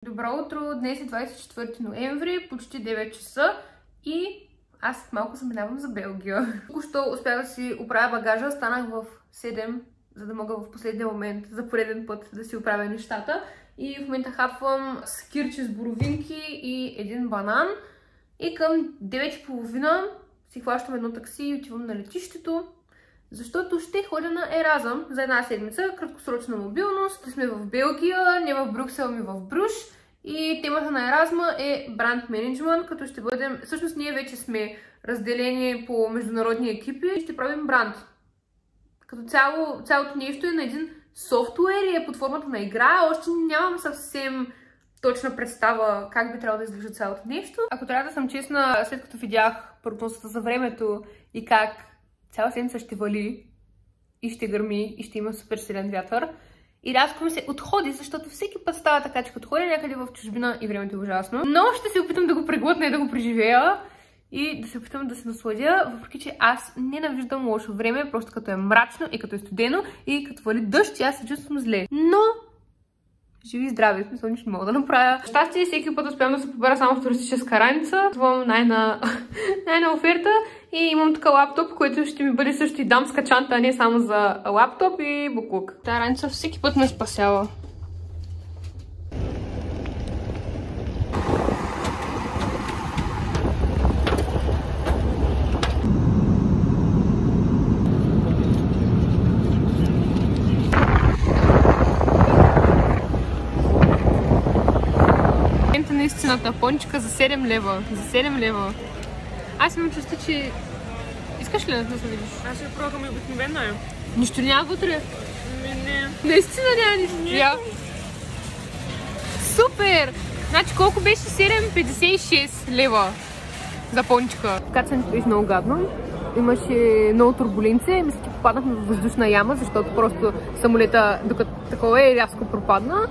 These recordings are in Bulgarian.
Добро утро! Днес е 24 ноември, почти 9 часа и аз малко заминавам за Белгия. Току-що успях да си оправя багажа, станах в 7, за да мога в последния момент за пореден път да си оправя нещата. И в момента хапвам скирче с боровинки и един банан. И към 9:30 си хващам едно такси и отивам на летището. Защото ще ходя на Еразъм за една седмица, краткосрочна мобилност. Сме в Белгия, не в Брюксел, ами в Бруш. И темата на Еразма е бранд менеджмент, като ще бъдем... Всъщност ние вече сме разделени по международни екипи и ще правим бранд. Като цялото нещо е на един софтуер и е под формата на игра. Още нямам съвсем точна представа как би трябвало да изглежда цялото нещо. Ако трябва да съм честна, след като видях прогнозата за времето и как цяла седмица ще вали и ще гърми и ще има супер силен вятър. И рязко ми се отходи, защото всеки път става така, че като ходя някъде в чужбина и времето е ужасно. Но ще се опитам да го преглътна и да го преживея и да се опитам да се насладя, въпреки че аз ненавиждам лошо време, просто като е мрачно и като е студено и като вали дъжд, аз се чувствам зле. Но живи и здрави, в смисъл нищо не мога да направя. Щастие, всеки път успявам да се побера само в туристическа раница. Това е най-на оферта. И имам така лаптоп, който ще ми бъде също и дамска чанта, а не само за лаптоп и буклук. Тая раница всеки път ме спасява. Наистината пончика за 7 лева. За 7 лева. Аз имам чувство, че... Искаш ли да се видиш? Аз ще пробвам и обикновено е. Нищо няма вътре? Не. Наистина няма нищо. Супер! Значи колко беше 7,56 лева за пончика. Кацането беше много гадно. Имаше много турбуленция. Мисля, че попаднахме в въздушна яма, защото просто самолета, докато такова е, рязко пропадна.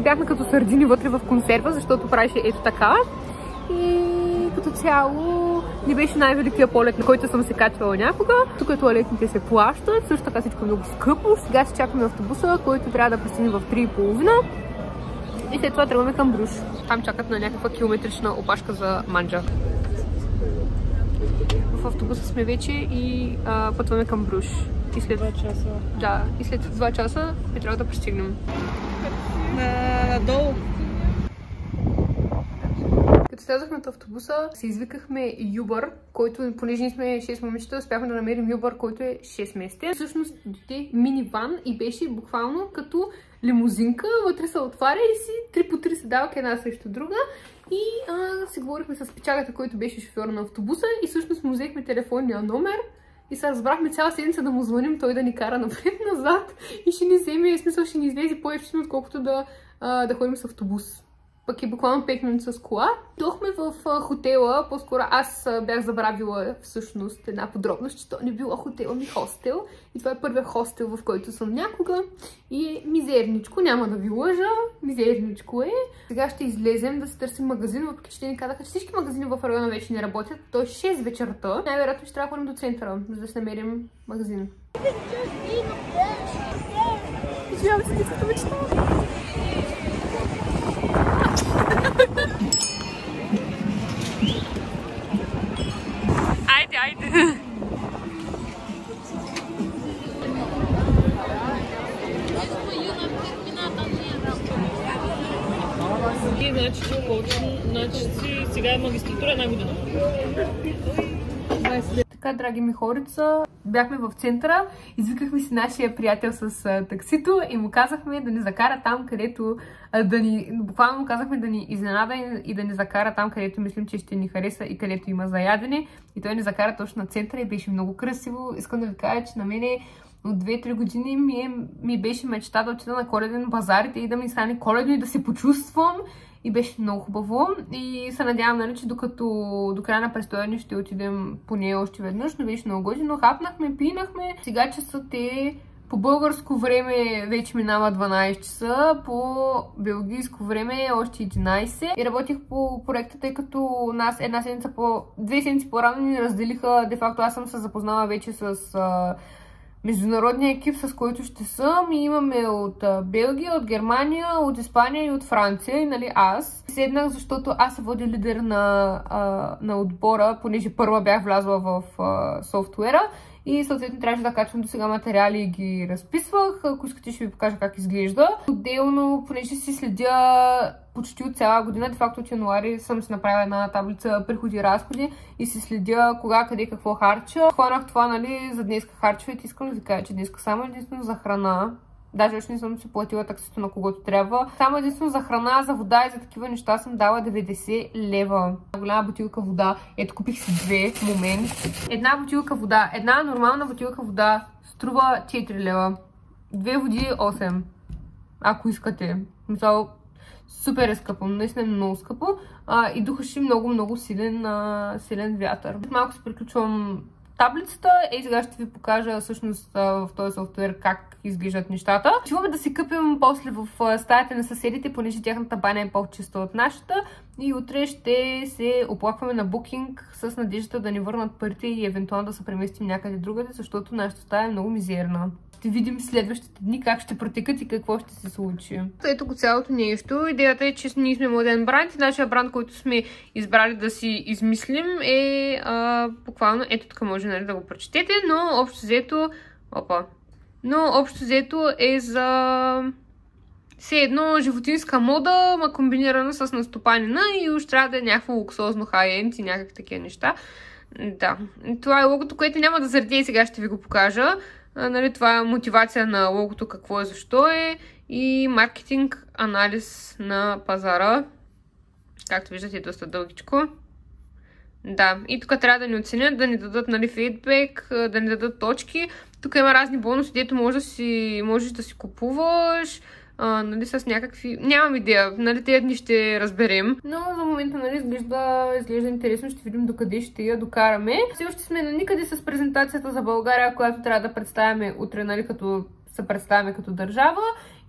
Бяхме като сардини вътре в консерва, защото правеше ето така. И като цяло не беше най-великият полет, на който съм се качвала някога. Тук туалетните се плащат, също така всичко е много скъпо. Сега си чакаме автобуса, който трябва да пристигне в 3:30. И след това тръгваме към Бруш. Там чакат на някаква километрична опашка за манджа. В автобуса сме вече и пътваме към Бруш. И след 2 часа. Да, и след 2 часа ще трябва да пристигнем. Надолу. Като слязахме от автобуса, се извикахме Uber, който, понеже ние сме 6 момичета, успяхме да намерим Uber, който е 6 месеца. Всъщност дойде миниван и беше буквално като лимузинка. Вътре се отваря и си 3 по 3 седалки една срещу друга. И си говорихме с пичагата, който беше шофьор на автобуса и всъщност му взехме телефонния номер. И сега разбрахме цяла седмица да му звъним, той да ни кара напред-назад и ще ни вземе, в смисъл ще ни излезе по-ефтино, отколкото да ходим с автобус. Пък е буквално 5 минути с кола. Дойдохме в хотела, по-скоро аз бях забравила всъщност една подробност, че то не било хотел, ми хостел. И това е първият хостел, в който съм някога. И е мизерничко, няма да ви лъжа, мизерничко е. Сега ще излезем да се търсим магазин, въпреки че те ни казаха, че всички магазини в района вече не работят. То е 6 вечерта. Най-вероятно ще трябва да ходим до центъра, за да си намерим магазин. Извинявам се, детската мечта. Айде! Значи сега е магистратура една година. Така, драги ми хорица, бяхме в центъра, извикахме си нашия приятел с таксито и му казахме да ни закара там, където буквално му казахме да ни изненада и да ни закара там, където мислим, че ще ни хареса и където има заядене. И той ни закара точно на центъра и беше много красиво. Искам да ви кажа, че на мене от 2-3 години ми беше мечта да отида на коледен базар и да ми стане коледно и да се почувствам. И беше много хубаво. И се надявам, нали, че до края на престоя ни ще отидем поне още веднъж, но беше много готино. Хапнахме, пинахме. Сега часът е по българско време вече минава 12 часа, по белгийско време е още 11. И работих по проекта, тъй като нас две седмици по-рано ни разделиха. Де факто аз съм се запознала вече с международния екип, с който ще съм. И имаме от Белгия, от Германия, от Испания и от Франция. И нали аз седнах, защото аз се водя лидер на отбора, понеже първа бях влязла в софтуера. И съответно трябваше да качвам до сега материали и ги разписвах. Ако искате, ще ви покажа как изглежда. Отделно, понеже си следя почти от цяла година, де факто от януари съм си направила една таблица приходи и разходи и си следя кога, къде, какво харча. Хванах това, нали, за днеска харчовете. Искам да ви кажа, че днеска само единствено за храна. Даже още не съм си платила таксито на когото трябва. Само единствено за храна, за вода и за такива неща съм дала 90 лева. Голяма бутилка вода. Ето, купих си две в момент. Една бутилка вода, една нормална бутилка вода струва 4 лева. Две води 8. Ако искате. Мисъл, супер е скъпо, наистина е много скъпо. И духаше много силен вятър. Малко се приключвам таблицата и сега ще ви покажа всъщност в този софтуер как изглеждат нещата. Чуваме да си къпим после в стаята на съседите, понеже тяхната баня е по-чиста от нашата. И утре ще се оплакваме на Booking с надеждата да ни върнат парите и евентуално да се преместим някъде другаде, защото нашата стая е много мизерна. Ще видим следващите дни как ще протекат и какво ще се случи. Ето го цялото нещо. Идеята е, че ние сме младен бранд и нашия бранд, който сме избрали да си измислим е буквално, ето тук може, нали, да го прочетете, но общо взето е за все едно животинска мода, ма комбинирана с настопанина и уж трябва да е някакво луксозно хай-енд и някакви такива неща. Да, това е логото, което няма да заради и сега ще ви го покажа. Нали, това е мотивация на логото, какво е, защо е и маркетинг, анализ на пазара. Както виждате, е доста дългичко. Да, и тук трябва да ни оценят, да ни дадат, нали, фидбек, да ни дадат точки. Тук има разни бонуси, дето можеш да си купуваш, нали, с някакви... Нямам идея, нали, тези дни ще разберем. Но за момента, нали, изглежда интересно, ще видим докъде ще я докараме. Все още сме на никъде с презентацията за България, която трябва да представяме утре, нали, като се представяме като държава.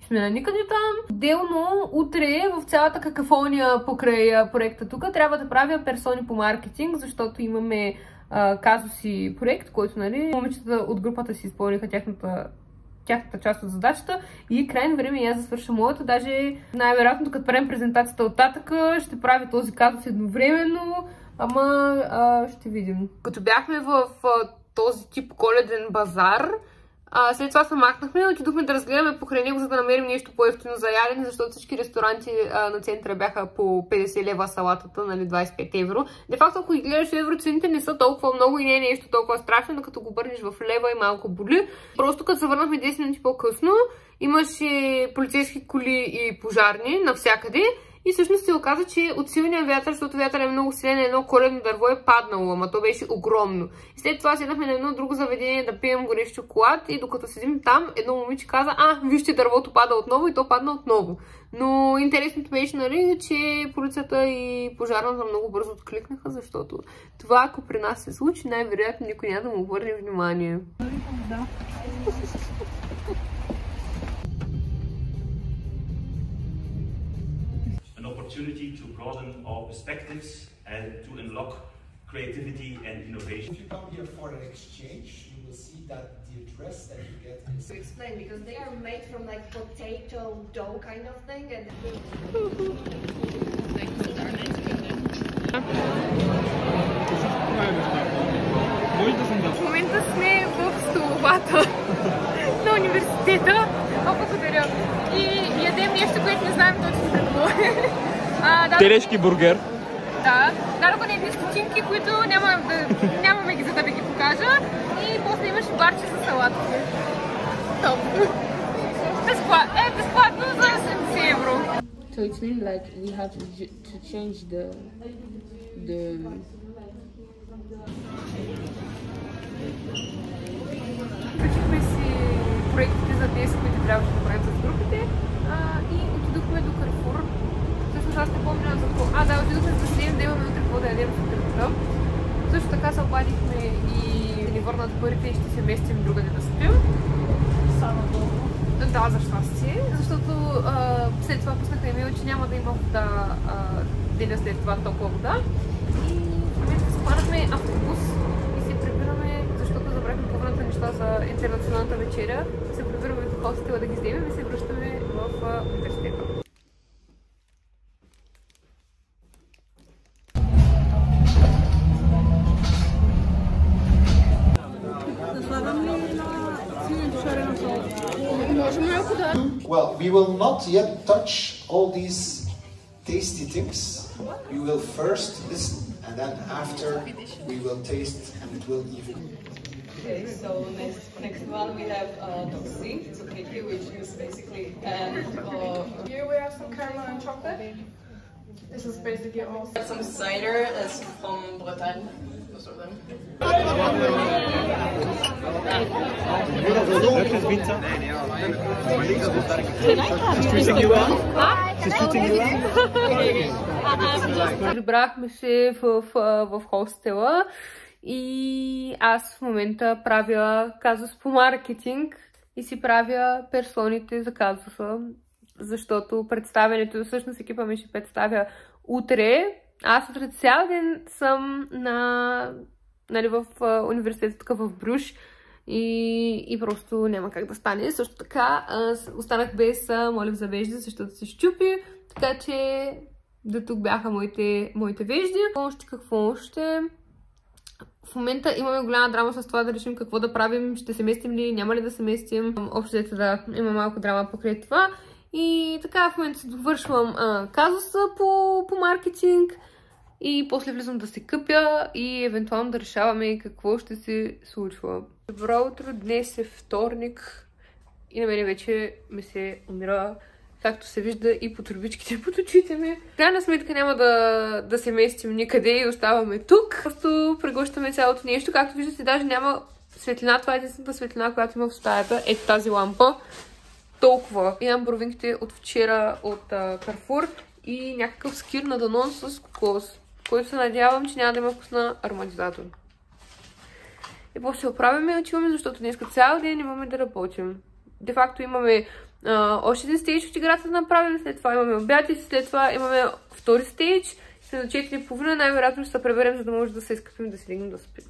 И сме на никъде там. Отделно, утре в цялата какафония покрай проекта тук трябва да правя персони по маркетинг, защото имаме казуси проект, който, нали, момичетата от групата си изпълниха тяхната част от задачата и крайно време и аз да свърша моята. Даже най-вероятно, като правим презентацията от татъка, ще правя този казус едновременно, ама ще видим. Като бяхме в този тип коледен базар, след това се махнахме и отидохме да разгледаме покрай него, за да намерим нещо по-евтино за ядене, защото всички ресторанти на центъра бяха по 50 лева салатата, нали, 25 евро. Де факто, ако ги гледаш в евро, цените не са толкова много и не е нещо толкова страшно, но като го бърнеш в лева и малко боли. Просто като се върнахме 10 минути по-късно, имаше полицейски коли и пожарни навсякъде. И всъщност се оказа, че от силния вятър, защото вятър е много силен, едно коледно дърво е паднало, ама то беше огромно. И след това седнахме на едно друго заведение да пием горещ шоколад и докато седим там, едно момиче каза, вижте, дървото пада отново и то падна отново. Но интересното беше, нали, че полицията и пожарната много бързо откликнаха, защото това, ако при нас се случи, най-вероятно никой няма да му обърне внимание. Да. Opportunity to broaden our perspectives and to unlock creativity and innovation. If you come here for an exchange, you will see that the dress that you get is... To explain, because they are made from like potato dough kind of thing and... В момента сме в столовата на университета. Благодаря. И ядем нещо, което не знаем точно какво е. Телешки бургер. Да, дадоха едни стотинки, които нямаме ги, за да ви ги покажа. И после имаш барче с салатите. Топ. Безплатно за 70 евро. So it means like we have to change the Включихме си проектите за днес, които трябваше да правим с групите и отидохме до Карфур. Всъщност аз не помня за какво. Отидохме за седем да имаме утре какво да ядем сутринта. Също така се обадихме и да ни върнат парите и ще се местим другаде да спим. Само долу. Да, за щастие, защото след това пуснаха имейл, че няма да има вода деня след това топла вода. И в момента се хванахме автобус и се прибираме, защото забравихме по време цялата неща за интернационалната вечеря. Се прибираме в хостела да ги вземем и се връщаме в университета. Well, we will not yet touch all these tasty things. We will first listen, and then after we will taste, and it will even. Okay, so next one we have Doxy, it's a cookie which is basically Here we have some caramel and chocolate. This is basically all. some cider that's from Bretagne. Most of them. Прибрахме се в хостела и аз в момента правя казус по маркетинг и си правя персоните за казуса, защото представянето, всъщност екипа ми ще представя утре. Аз утре цял ден съм в университета тук в Брюж и просто няма как да стане. Също така останах без молив за вежди, защото се щупи, така че до тук бяха моите вежди. Какво още? В момента имаме голяма драма с това да решим какво да правим, ще се местим ли, няма ли да се местим. Общо да има малко драма покрай това. И така в момента се довършвам казуса по маркетинг и после влизам да се къпя и евентуално да решаваме какво ще се случва. Добро утро, днес е вторник и на мен вече ми се умира, както се вижда и по трубичките под очите ми. В крайна сметка няма да се местим никъде и оставаме тук. Просто преглъщаме цялото нещо. Както виждате, даже няма светлина. Това е единствената светлина, която има в стаята. Ето тази лампа. Толкова. Имам бровинките от вчера от Carrefour и някакъв скир на Данон с кокос, който се надявам, че няма да има вкус на ароматизатор. И после се оправяме и отиваме, защото днес цял ден имаме да работим. Де факто имаме още един стейдж от играта да направим, след това имаме обяд и след това имаме втори стейдж. След на 4:30 най-вероятно ще се преберем, за да може да се изкъпим, да си легнем да спим.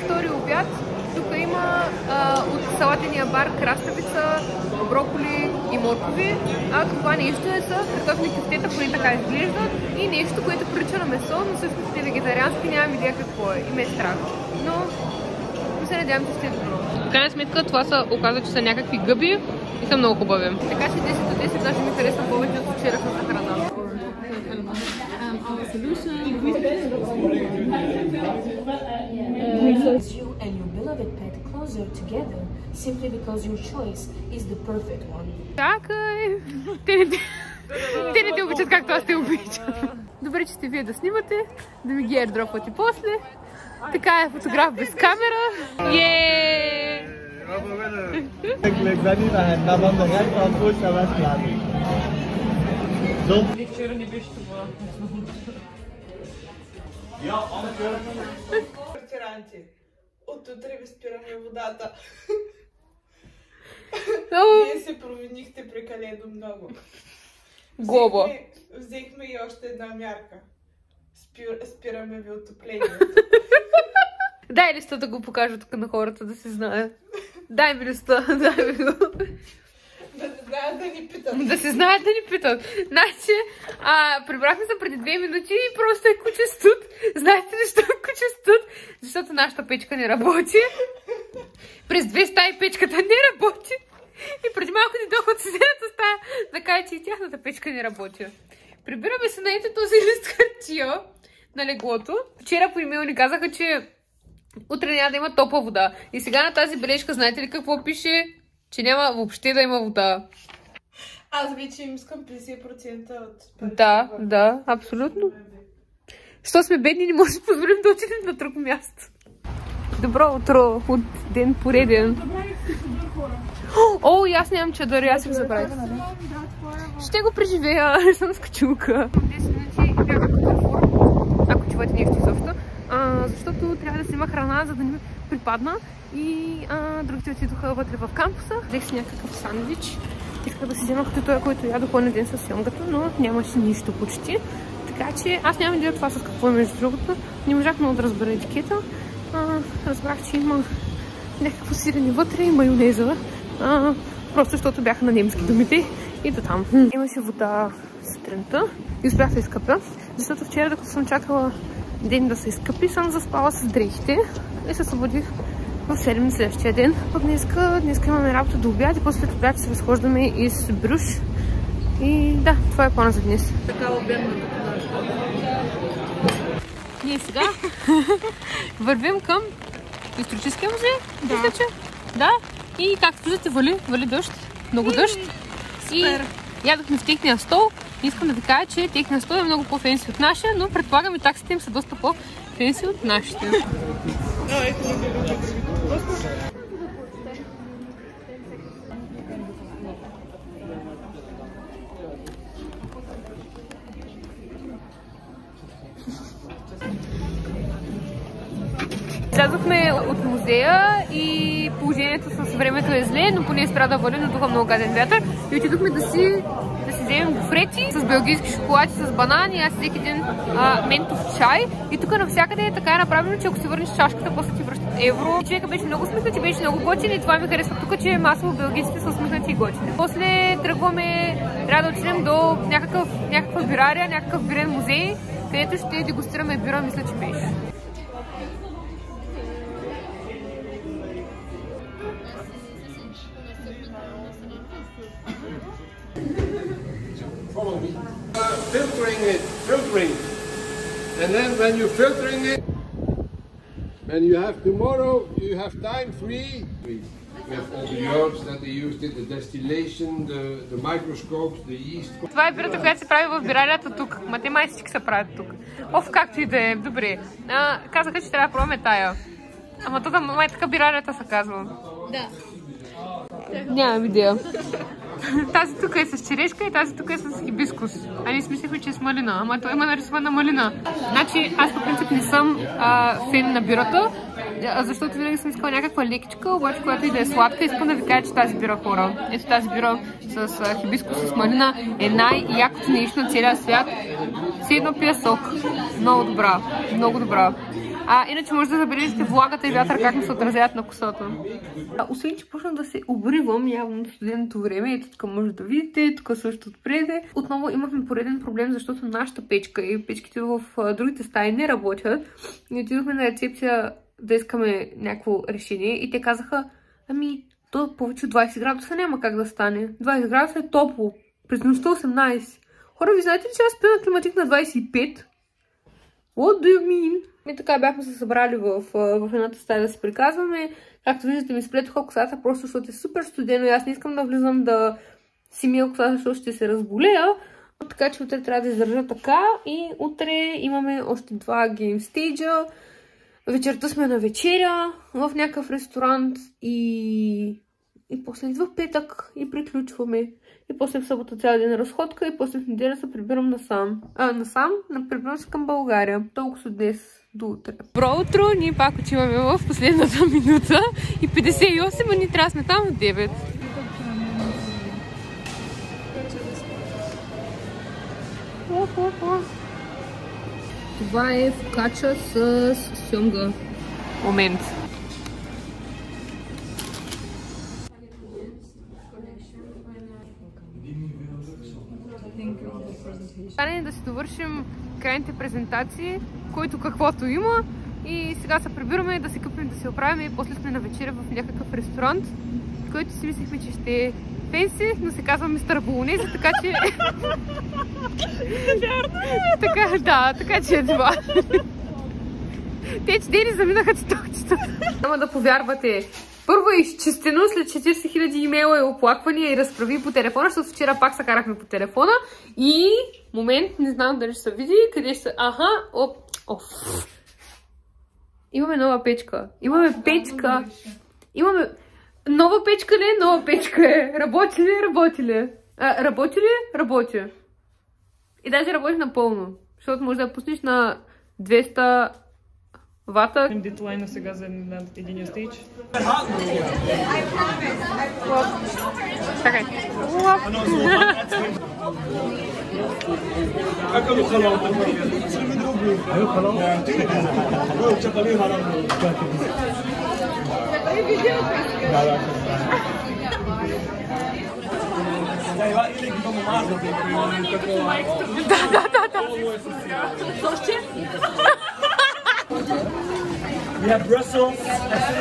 Втори обяд. Тук има от салатения бар краставица, броколи и моркови. А това нещо са картофни кюфтета, поне така изглеждат. И нещо, което прилича на месо, но всъщност е вегетариански, нямам идея какво е. И ме е страх. Но се надявам, че ще е добро. В крайна сметка това се оказа, че са някакви гъби и са много хубави. Така че 10 от 10 даже ми харесва повече от вчерашната храна. You and your beloved pet closer together simply because your choice is the perfect one. Чакай! Те не те обичат както аз те обичам. Добре, че сте вие да снимате, да ми ги airdropвате после. Така е фотограф без камера. Еее! Вчера не беше това. Квартиранти. От утре ви спираме водата. Вие се провинихте прекалено много. Глоба. Взехме и още една мярка. Спираме ви отоплението. Дай листа да го покажа тук на хората, да се знаят. Дай ми листа, дай ми го. Да се знаят да ни питат. Да се знаят да ни питат. Значи, прибрахме се преди 2 минути и просто е куче студ. Знаете ли защо е куче студ? Защото нашата печка не работи. През 2 стаи печката не работи. И преди малко ни дойдоха от съседната стая да кажа, че и тяхната печка не работи. Прибираме се на ето този лист хартия на леглото. Вчера по имейл ни казаха, че утре няма да има топла вода. И сега на тази бележка, знаете ли какво пише? Че няма въобще да има вода. Аз вече им искам 50% от... Да, абсолютно. Що сме бедни, не можем да позволим да отидем на друго място. Добро утро от ден пореден. О, и аз нямам чадър, аз им забравих. Ще го преживея, съм скачулка. 10 минути и бях в Carrefour, ако чувате нещо изобщо. защото трябва да си има храна, за да не ми припадна. И другите отидоха вътре в кампуса. Взех си някакъв сандвич. Исках да си взема като той, който ядох онен ден с сьомгата, но нямаше нищо почти. Така че аз нямам идея това с какво е между другото. Не можах много да разбера етикета. Разбрах, че има някакво сирене вътре и майонеза. Просто защото бяха на немски думите и до там. Имаше вода сутринта и успях да изкъпя, защото вчера, докато съм чакала ден да се изкъпи, съм заспала с дрехите и се събудих в 7 следващия ден. Пък днеска имаме работа до обяд и после след обяд се разхождаме и с Брюш. И да, това е плана за днес. Така обедна. Ние сега вървим към историческия музей. Да. Мисля, че? Да. И както виждате, вали дъжд. Много дъжд. Супер. И ядохме в техния стол. Искам да ви кажа, че техния стол е много по-фенси от нашия, но предполагам и таксите им са доста по-фенси от нашите. Излязохме от музея и положението с времето е зле, но поне спря да вали, но тук много гаден вятър. И отидохме да си вземем гофрети с белгийски шоколади, с банани. Аз взех един ментов чай. И тук навсякъде е така направено, че ако си върнеш чашката, после ти връщат евро. И човека беше много усмихнат и беше много готин. И това ми харесва тук, че масово белгийците са усмихнати и готини. После тръгваме, трябва да отидем до някаква бирария, някакъв бирен музей, където ще дегустираме бира, мисля, че беше. Follow me. Filtering. And then when you're filtering it, when you have tomorrow, you have time free. With all the herbs that they used in the distillation, the microscopes, the yeast. Това е бирата, която се прави в бирарията тук. Ма те май всички се правят тук. Както и да е. Добре. Казаха, че трябва да пробваме тая. Ама тук май така бирарията се казва. Да. Нямам идея. Тази тук е с черешка и тази тук е с хибискус. А ние смислихме, че е с малина. Ама той има нарисувана малина. Значи аз по принцип не съм фен на бирата, защото винаги съм искала някаква лекичка, обаче която и да е сладка. Искам да ви кажа, че тази бира, хора, ето тази бира с хибискус, с малина е най-якото нещо на целия свят. Все едно пия сок. Много добра. Много добра. Иначе може да забележите влагата и вятър как ми се отразяват на косата. Освен, че почна да се обривам явно в студеното време, ето тук може да видите, тук също отпреде. Отново имахме пореден проблем, защото нашата печка и печките в другите стаи не работят. И отидохме на рецепция да искаме някакво решение и те казаха, то повече от 20 градуса няма как да стане. 20 градуса е топло. През нощта 18. Хора, ви знаете ли, че аз спя на климатик на 25? What do you mean? И така бяхме се събрали в едната стая да се приказваме. Както виждате, ми сплетоха косата, просто защото е супер студено и аз не искам да влизам да си мия косата, защото ще се разболея. Така че утре трябва да издържа така и утре имаме още 2 геймстейджа. Вечерта сме на вечеря в някакъв ресторант и после идва петък и приключваме. И после в събота цял ден разходка и после в неделя се прибирам насам. Прибирам се към България. Толкова са днес до утре. Добро утро! Ние пак отиваме в последната минута и 58, а ние трябва да сме там в 9. Това е фокача с сьомга. Момент. Стане да си довършим крайните презентации, който каквото има. И сега се прибираме да се къпнем, да се оправим и после сме на вечеря в някакъв ресторант, който си мислихме, че ще е фенси, но се казва Мистер Болонези, така че... така че е това. Те дени заминаха титокчета. Няма да повярвате. Първо е изчистено след 40 000 имейла и оплаквания и разправи по телефона, защото вчера пак се карахме по телефона. И момент, не знам дали ще се види, къде ще се... Имаме нова печка. Имаме печка. Имаме... Нова печка ли? Нова печка е. Работи ли? Работи ли? Работи ли? Работи. И даже работи напълно. Защото може да я пуснеш на 200 вата. Дедлайна сега за единия стейдж. Чакай.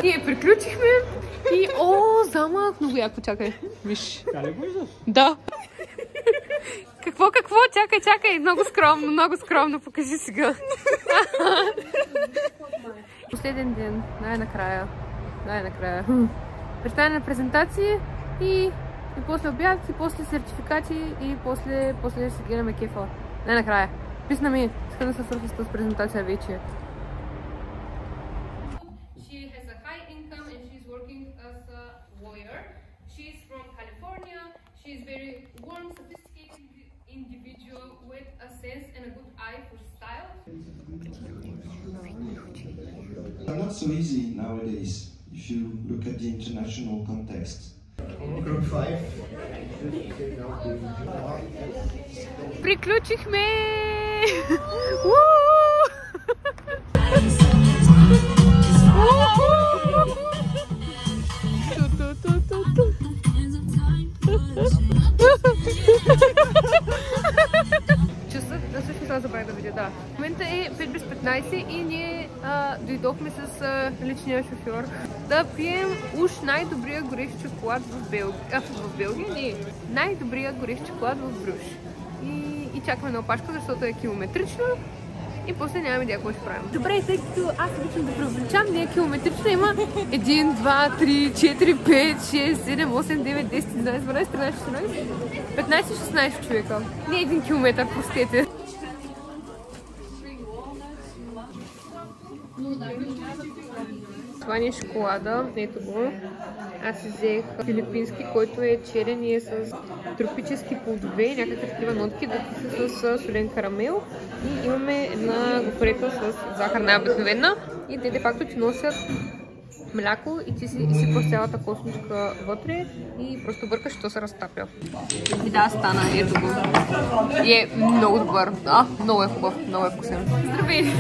Ние приключихме и замък, много яко, чакай. Виж. Да. Какво? Чакай, много скромно, покажи сега. Последен ден, най-накрая. Представяне на презентации и после обяд, и после сертификати, и после ще гледаме кефа. Най-накрая. Писна ми, искам да се свърши с тази презентация вече. She has a high income and she's working as a lawyer. She's from California. She's very warm, sophisticated individual with a sense and a good eye for style. Not so easy nowadays if you look at the international context. Group 5. Приключихме! Часът, също това забравя да видя, да. В момента е 5 без 15 и ние дойдохме с личния шофьор да пием уж най-добрия горещ шоколад в Белгия. В Белгия? Не. Най-добрия горещ шоколад в Бруж. И чакаме на опашка, защото е километрично. И после нямаме идея какво ще правим. Добре, тъй като аз обичам да преувеличам, не е километрично, има 1, 2, 3, 4, 5, 6, 7, 8, 9, 10, 11, 12, 13, 14, 15, 16 човека. Не 1 километър, простете. Това ни е шоколада, ето го. Аз взех филипински, който е черен и е с тропически плодове, някакви такива нотки, да са с солен карамел. И имаме една гофрета с захар най-обикновена. И те де-факто ти носят мляко и ти си изсипваш цялата костничка вътре и просто бъркаш, що се разтапя. И да, стана, ето го. И е много добър. Много е хубав, много е вкусен. Здравей!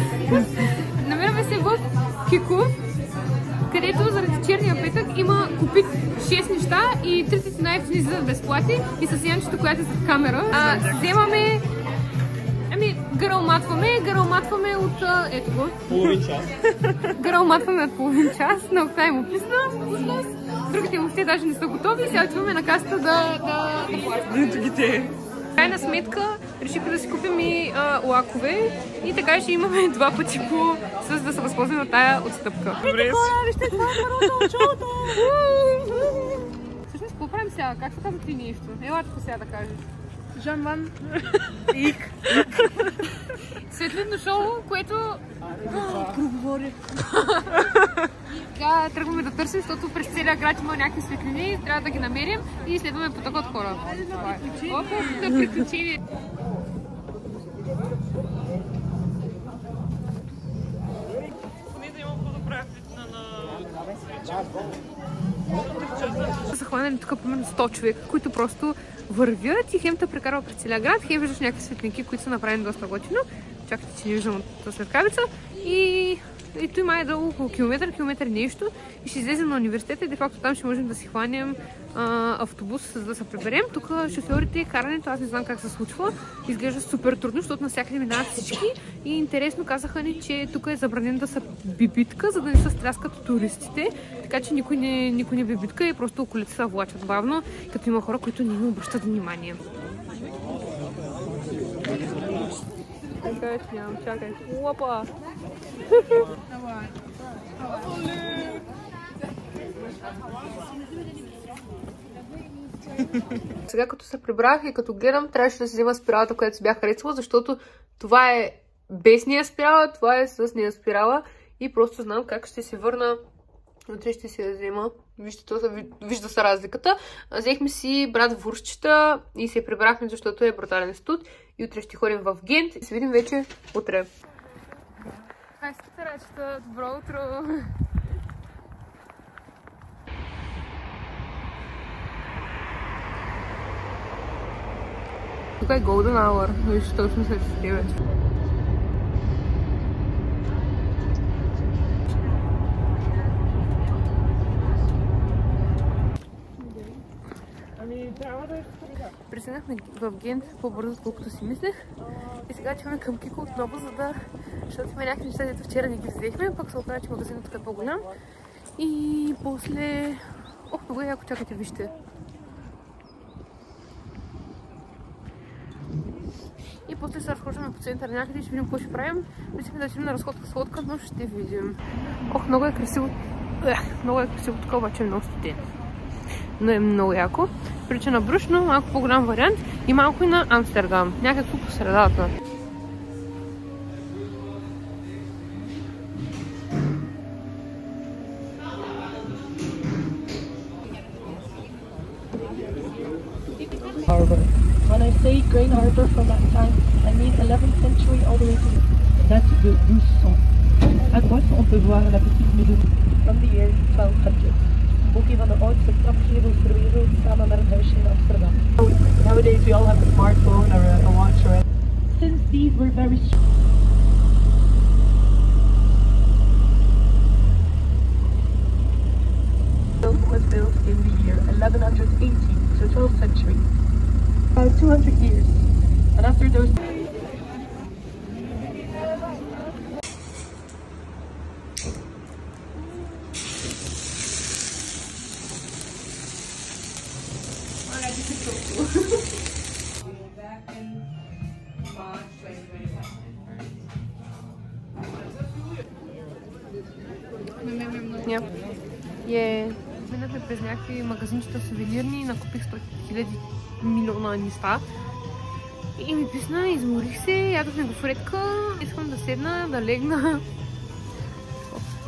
Намираме се в Хику, където заради черния петък купих 6 неща и 3 си най-ефтини за безплати и с Янчето, която е зад камера. Вземаме... Гърълматваме от... ето го. Половин час. Гърълматваме от половин час. На октай му писна. Другите въобще даже не са готови. Сега отиваме на касата да платим. Крайна сметка решихме да си купим и лакове и така ще имаме 2 пъти с да се възползваме от тая отстъпка. Добре. Вижте, това е народа от шоуто! Всъщност, какво правим сега? Как се казва ти нещо? Ела тук сега да кажеш. Жан Ван. Ик. Светлинно шоу, което... Проговори. Сега тръгваме да търсим, защото през целия град има някакви светлини, трябва да ги намерим и следваме потока от хора. Да приключение! Са хванали тук примерно 100 човека, които просто вървят и хем те прекарва през целия град, хем виждаш някакви светлинки, които са направени доста готино. Чакайте, че не виждам от светкавица. И той май е долу около километър нещо и ще излезем на университета и де-факто там ще можем да си хванем автобус, за да се приберем. Тук шофьорите, карането, аз не знам как се случва. Изглежда супер трудно, защото навсякъде минават всички. И интересно казаха ни, че тук е забранено да са бибитка, за да не се стряскат туристите. Така че никой не бибитка и просто околите се влачат бавно, като има хора, които не им обръщат внимание. Чакай. Опа! Сега като се прибрах и като гледам, трябваше да си взема спиралата, която си бях харесала, защото това е без нея спирала, това е с нея спирала и просто знам как ще се върна. Утре ще си я взема. Вижда се разликата. Взехме си брат вурстчета и се прибрахме, защото е брутален студ. И утре ще ходим в Гент и се видим вече утре. Хай ските речета, добро утро! Тук е Golden Hour, виж точно след 9. Пристигнахме в Гент по-бързо, отколкото си мислех. И сега чуваме към Кико отново, защото има някакви неща, дето вчера не ги взехме, пък се оказа, че магазинът тук е по-голям. И после... Ох, много яко, чакайте, вижте. И после се разхождаме по центъра някъде и ще видим какво ще правим. Мислихме да отидем на разходка, но ще видим. Ох, много е красиво. Много е красиво тук, обаче е много студен. Но е много яко. Прилича на Бруш, но малко по-голям вариант и малко и на Амстердам. Някакво по средата. Harbor. When I say grain harbor from that time, I mean 11th century all the way to date de 1200. À droite, on peut voir la petite Medusa from the year 1200. Ook een van de oudste trapgevels ter wereld, samen met een huisje in Amsterdam. Nowadays we all have a smartphone or a watch or since these were very was built in the year 1180, so 12th century. About 200 years. And after those Минахме през някакви магазинчета сувенирни, накупих 100 000 милиона неща. И ми писна, изморих се, ядох ми гофретка, искам да седна, да легна.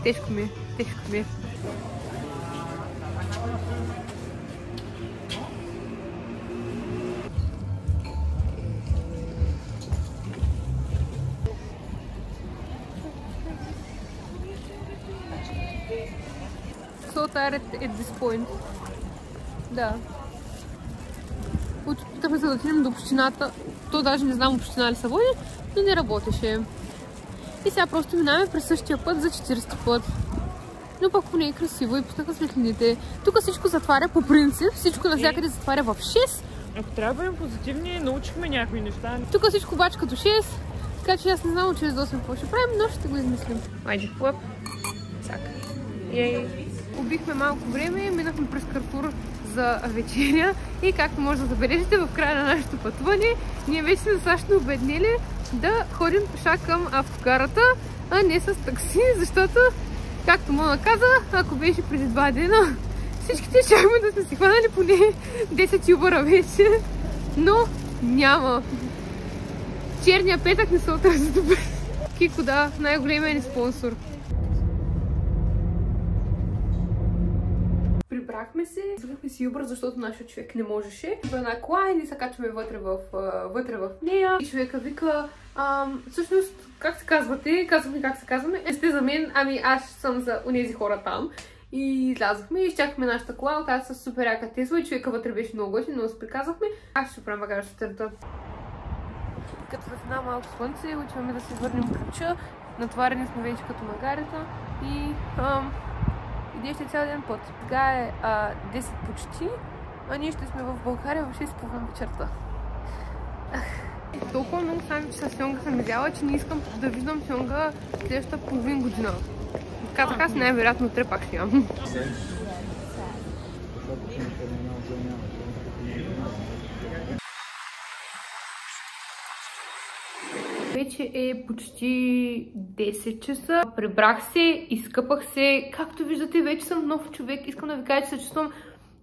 Тежко ми е. So tired at this point. Да. Опитахме се да отидем до общината. То даже не знам община ли са води, но не работеше. И сега просто минаваме през същия път за 40 път. Но пък поне е красиво и пуснаха светлините. Тук всичко затваря по принцип, всичко навсякъде затваря в 6. Ако трябва да бъдем позитивни, научихме някои неща. Тук всичко обаче като 6, така че аз не знам чрез 8 какво ще правим, но ще го измислим. Айде, хлъп. Цак. Ей. Убихме малко време, минахме през Картур за вечеря и както може да забележите в края на нашето пътуване, ние вече сме достатъчно обеднели да ходим пеша към автогарата, а не с такси, защото, както Мона каза, ако беше преди 2 дена, всичките чакаме да сме си хванали поне 10 юбъра вече, но няма. Черния петък не се отрази добре. Кико, да, най-големият ни спонсор. Прибрахме се, взехме си Uber, защото нашия човек не можеше. В една кола и ние се качваме вътре в нея. И човека вика, всъщност, как се казвате? Казваме как се казваме. Сте за мен, ами аз съм за онези хора там. И излязохме и изчакахме нашата кола, оказа с супер яка Тесла и човека вътре беше много готин, но се приказахме. Аз ще правим багаж сутринта. Като в една малко слънце, отиваме да се върнем ключа. Натварени сме вече като магарета и идея ще цял ден път. Сега е 10 почти, а ние ще сме в България в 6:30 вечерта. Толкова много сами, че с Сьонга съм изяла, че не искам да виждам Сьонга следващата половин година. Така си най-вероятно утре пак ще ям. Вече е почти 10 часа. Прибрах се, изкъпах се. Както виждате, вече съм нов човек. Искам да ви кажа, че се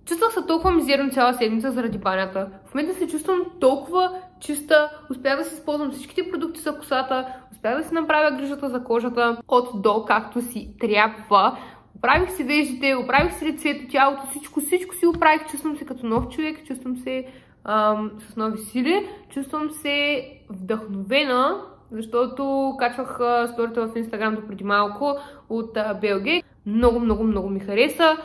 чувствах се толкова мизерно цяла седмица заради банята. В момента се чувствам толкова чиста. Успях да си използвам всичките продукти за косата. Успях да си направя грижата за кожата от до, както си трябва. Оправих си веждите, оправих си лицето, тялото, всичко си оправих. Чувствам се като нов човек, чувствам се с нови сили. Чувствам се вдъхновена защото качвах сторията в Инстаграм до преди малко от Белгия. Много ми хареса.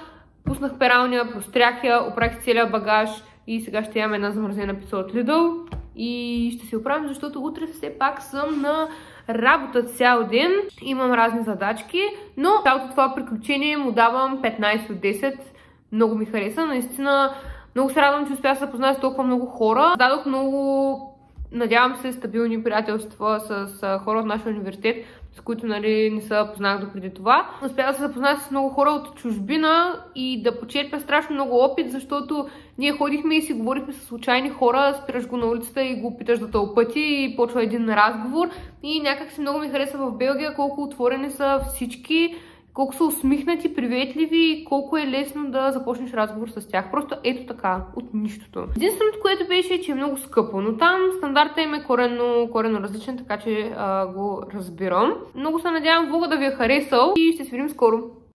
Пуснах пералня, прострях я, оправих целия багаж и сега ще ям една замразена пица от Lidl. И ще се оправим, защото утре все пак съм на работа цял ден. Имам разни задачки, но цялото това приключение му давам 15 от 10. Много ми хареса. Наистина много се радвам, че успях да се запозная с толкова много хора. Дадох много, надявам се, стабилни приятелства с хора от нашия университет, с които не се познах допреди това. Успях да се запозная с много хора от чужбина и да почерпя страшно много опит, защото ние ходихме и си говорихме с случайни хора, спираш го на улицата и го питаш за този пъти и почва един разговор. И някак си много ми хареса в Белгия колко отворени са всички, колко са усмихнати, приветливи и колко е лесно да започнеш разговор с тях. Просто ето така, от нищото. Единственото, което беше, че е много скъпо, но там стандартът им е коренно различен, така че го разбирам. Много се надявам влога да ви е харесал и ще се видим скоро.